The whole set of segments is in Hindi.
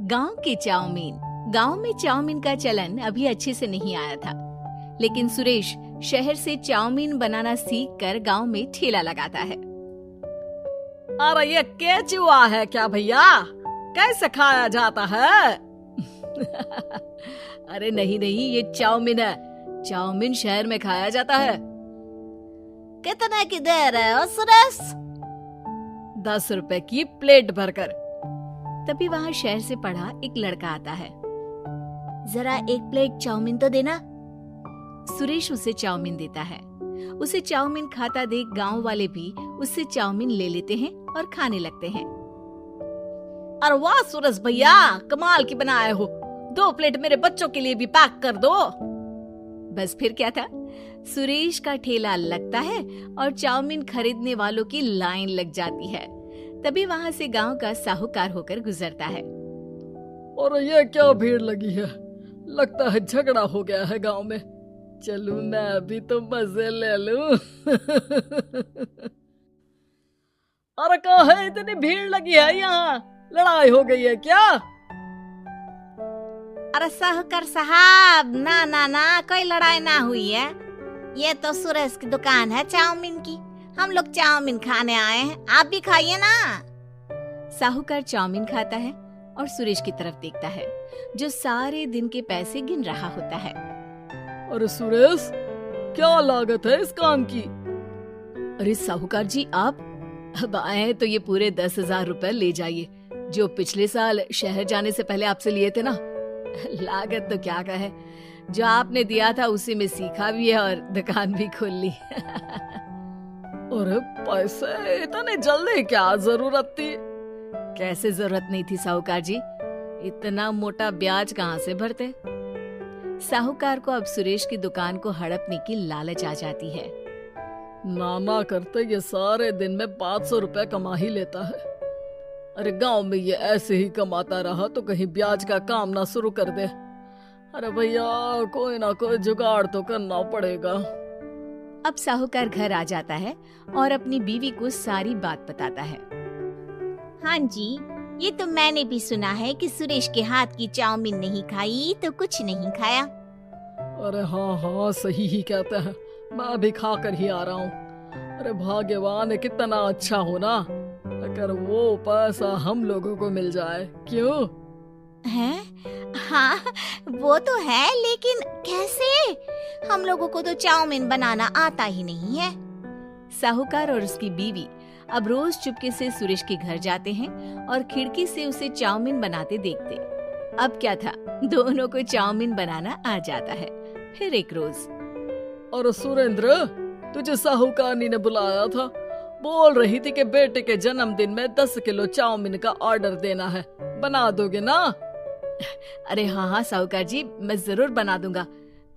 गांव की चाउमीन। गांव में चाउमीन का चलन अभी अच्छे से नहीं आया था, लेकिन सुरेश शहर से चाउमीन बनाना सीखकर गांव में ठेला लगाता है। अरे ये केचुआ है क्या भैया? कैसे खाया जाता है? अरे नहीं नहीं, ये चाउमीन है। चाउमीन शहर में खाया जाता है। कितने की दे रहे हो सुरेश? 10 रुपए की प्लेट भरकर। तभी वहाँ शहर से पढ़ा एक लड़का आता है। जरा एक प्लेट चाउमीन तो देना। सुरेश उसे चाउमीन देता है। उसे चाउमीन खाता देख गांव वाले भी उससे चाउमीन ले लेते हैं और खाने लगते हैं। अरे वाह सुरेश भैया, कमाल की बनाए हो। 2 प्लेट मेरे बच्चों के लिए भी पैक कर दो। बस फिर क्या था, सुरेश का ठेला लगता है और चाउमीन खरीदने वालों की लाइन लग जाती है। तभी वहाँ से गांव का साहूकार होकर गुजरता है। और ये क्या भीड़ लगी है? लगता है झगड़ा हो गया है गांव में। चलूं मैं अभी तो मजे ले लूं। अरे कहाँ है, इतनी भीड़ लगी है यहाँ? लड़ाई हो गई है क्या? अरे साहूकार साहब, ना ना ना, कोई लड़ाई ना हुई है। ये तो सुरेश की दुकान है चाउमीन की। हम लोग चाउमीन खाने आए हैं, आप भी खाइए ना। साहूकार चाउमीन खाता है और सुरेश की तरफ देखता है, जो सारे दिन के पैसे गिन रहा होता है। अरे सुरेश, क्या लागत है इस काम की? अरे साहूकार जी, आप अब आए तो ये पूरे 10,000 रुपए ले जाइए, जो पिछले साल शहर जाने से पहले आपसे लिए थे ना। लागत तो क्या कहे, जो आपने दिया था उसी में सीखा भी है और दुकान भी खोल ली। अरे पैसे इतने जल्दी क्या जरूरत थी? कैसे जरूरत नहीं थी साहूकार जी, इतना मोटा ब्याज कहाँ से भरते। साहूकार को अब सुरेश की दुकान को हड़पने की लालच आ जाती है। नाना करते ये सारे दिन में 500 रुपए कमा ही लेता है। अरे गांव में ये ऐसे ही कमाता रहा तो कहीं ब्याज का काम ना शुरू कर दे। अरे भैया, कोई ना कोई जुगाड़ तो करना पड़ेगा। अब साहूकार घर आ जाता है और अपनी बीवी को सारी बात बताता है। हाँ जी, ये तो मैंने भी सुना है कि सुरेश के हाथ की चाउमीन नहीं खाई तो कुछ नहीं खाया। अरे हाँ हाँ, सही ही कहते हैं। मैं भी खा कर ही आ रहा हूँ। अरे भाग्यवान है, कितना अच्छा हो ना अगर वो पैसा हम लोगों को मिल जाए। क्यों हैं? हाँ वो तो है, लेकिन कैसे? हम लोगों को तो चाउमीन बनाना आता ही नहीं है। साहूकार और उसकी बीवी अब रोज चुपके से सुरेश के घर जाते हैं और खिड़की से उसे चाउमीन बनाते देखते। अब क्या था, दोनों को चाउमीन बनाना आ जाता है। फिर एक रोज, और सुरेंद्र, तुझे साहूकारनी ने बुलाया था। बोल रही थी कि बेटे के जन्मदिन में 10 किलो चाउमीन का ऑर्डर देना है। बना दोगे ना? अरे हाँ हाँ साहूकार जी, मैं जरूर बना दूंगा।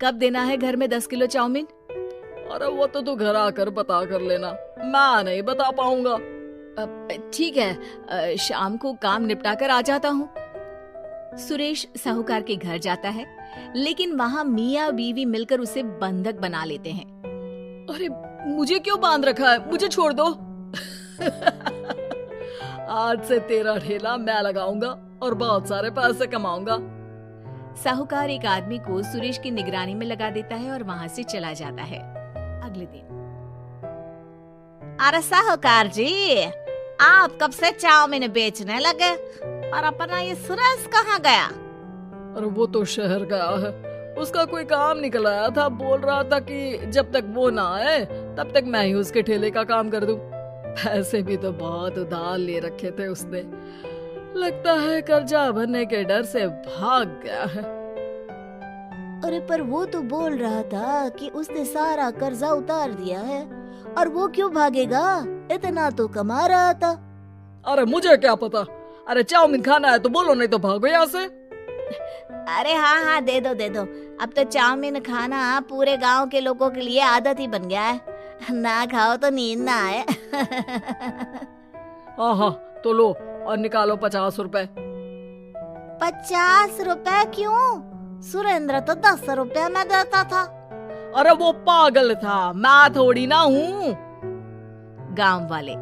कब देना है घर में 10 किलो चाउमीन? अरे वो तो तू घर आकर बता कर लेना, मैं नहीं बता पाऊंगा। ठीक है, शाम को काम निपटा कर आ जाता हूँ। सुरेश साहूकार के घर जाता है, लेकिन वहाँ मियाँ बीवी मिलकर उसे बंधक बना लेते हैं। अरे मुझे क्यों बांध रखा है? मुझे छोड़ दो। आज से तेरा ठेला मैं लगाऊंगा और बहुत सारे पैसे कमाऊंगा। साहूकार एक आदमी को सुरेश की निगरानी में लगा देता है और वहाँ से चला जाता है। अगले दिन, अरे साहूकार जी, आप कब से चाउमीन बेचने लगे और अपना ये सुरेश कहाँ गया? अरे वो तो शहर गया है, उसका कोई काम निकल आया था। बोल रहा था कि जब तक वो ना आए तब तक मैं ही उसके ठेले का काम कर दूं। पैसे भी तो बहुत उधार ले रखे थे उसने। लगता है कर्जा भरने के डर से भाग गया है। अरे पर वो तो बोल रहा था कि उसने सारा कर्जा उतार दिया है, और वो क्यों भागेगा? इतना तो कमा रहा था। अरे मुझे क्या पता। अरे चाउमीन खाना है तो बोलो, नहीं तो भागो यहाँ से। अरे हाँ हाँ, दे दो दे दो। अब तो चाउमीन खाना पूरे गांव के लोगों के लिए आदत ही बन गया है। ना खाओ तो नींद ना आए। हाँ हाँ, तो लो और निकालो 50 रुपए। 50 रुपए क्यों? सुरेंद्र तो 10 रुपए में देता था। अरे वो पागल था, मैं थोड़ी ना हूँ। गांव वाले,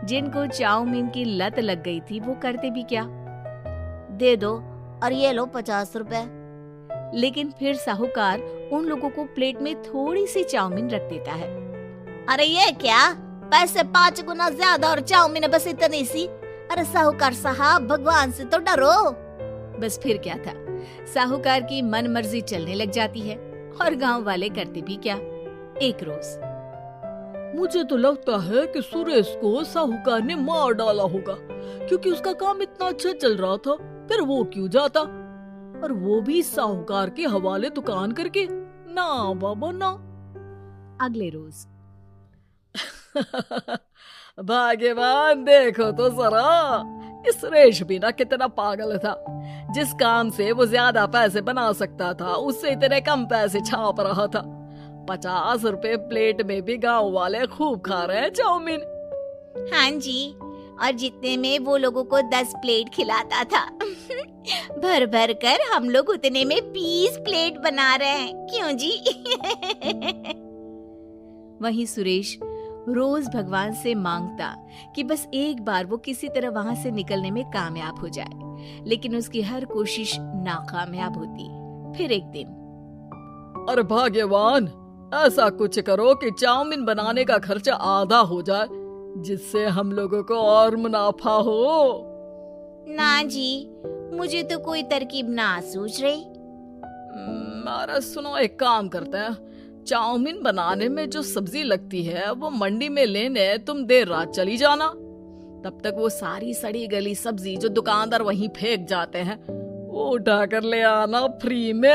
जिनको चाउमीन की लत लग गई थी, वो करते भी क्या, दे दो और ये लो 50 रुपए। लेकिन फिर साहूकार उन लोगों को प्लेट में थोड़ी सी चाउमीन रख देता है। अरे ये क्या, पैसे 5 गुना ज्यादा और चाउमीन बस इतनी सी। अरे साहूकार साहब, भगवान से तो डरो। बस फिर क्या था, साहूकार की मन मर्जी चलने लग जाती है और गांव वाले करते भी क्या। एक रोज मुझे तो लगता है कि सुरेश को साहूकार ने मार डाला होगा, क्योंकि उसका काम इतना अच्छा चल रहा था, फिर वो क्यों जाता, और वो भी साहूकार के हवाले दुकान करके। ना बाबा ना। अगले रोज भाग्यवान, देखो तो जरा, इस सुरेश भी ना कितना पागल था। जिस काम से वो ज्यादा पैसे बना सकता था, उससे इतने कम पैसे छाप रहा था। 50 रुपए प्लेट में भी गांव वाले खूब खा रहे हैं चाउमीन। हाँ जी, और जितने में वो लोगों को 10 प्लेट खिलाता था भर भर कर हम लोग उतने में 20 प्लेट बना रहे हैं। क्यों जी? वहीं सुरेश रोज भगवान से मांगता कि बस एक बार वो किसी तरह वहां से निकलने में कामयाब हो जाए, लेकिन उसकी हर कोशिश नाकामयाब होती। फिर एक दिन, अरे भाग्यवान, ऐसा कुछ करो कि चाउमीन बनाने का खर्चा आधा हो जाए, जिससे हम लोगों को और मुनाफा हो। ना जी, मुझे तो कोई तरकीब ना सूझ रही। अरे सुनो, एक काम करते हैं, चाउमीन बनाने में जो सब्जी लगती है वो मंडी में लेने तुम देर रात चली जाना। तब तक वो सारी सड़ी गली सब्जी जो दुकानदार वहीं फेंक जाते हैं, वो उठा कर ले आना फ्री में।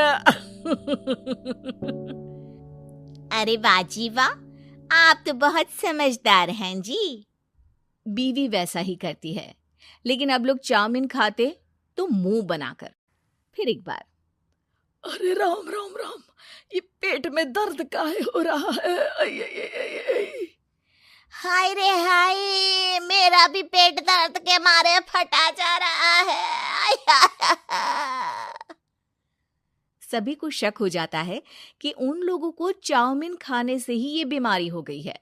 अरे वाह जी वाह, आप तो बहुत समझदार हैं जी। बीवी वैसा ही करती है, लेकिन अब लोग चाउमीन खाते तो मुंह बनाकर। फिर एक बार, अरे राम राम राम, ये पेट में दर्द काहे हो रहा है? हाय रे हाय, मेरा भी पेट दर्द के मारे फटा जा रहा है। सभी को शक हो जाता है कि उन लोगों को चाउमीन खाने से ही ये बीमारी हो गई है।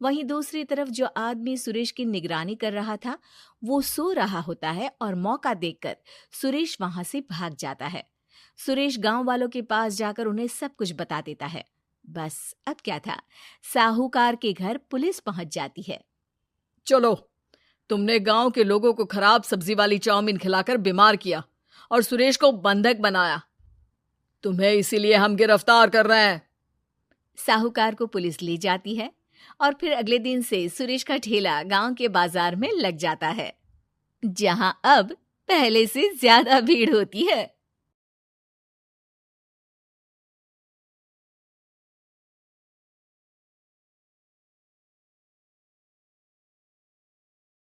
वहीं दूसरी तरफ जो आदमी सुरेश की निगरानी कर रहा था, वो सो रहा होता है और मौका देखकर सुरेश वहां से भाग जाता है। सुरेश गांव वालों के पास जाकर उन्हें सब कुछ बता देता है। बस अब क्या था, साहूकार के घर पुलिस पहुंच जाती है। चलो, तुमने गांव के लोगों को खराब सब्जी वाली चाउमीन खिलाकर बीमार किया और सुरेश को बंधक बनाया। तुम्हें इसीलिए हम गिरफ्तार कर रहे हैं। साहूकार को पुलिस ले जाती है और फिर अगले दिन से सुरेश का ठेला गांव के बाजार में लग जाता है, जहां अब पहले से ज्यादा भीड़ होती है।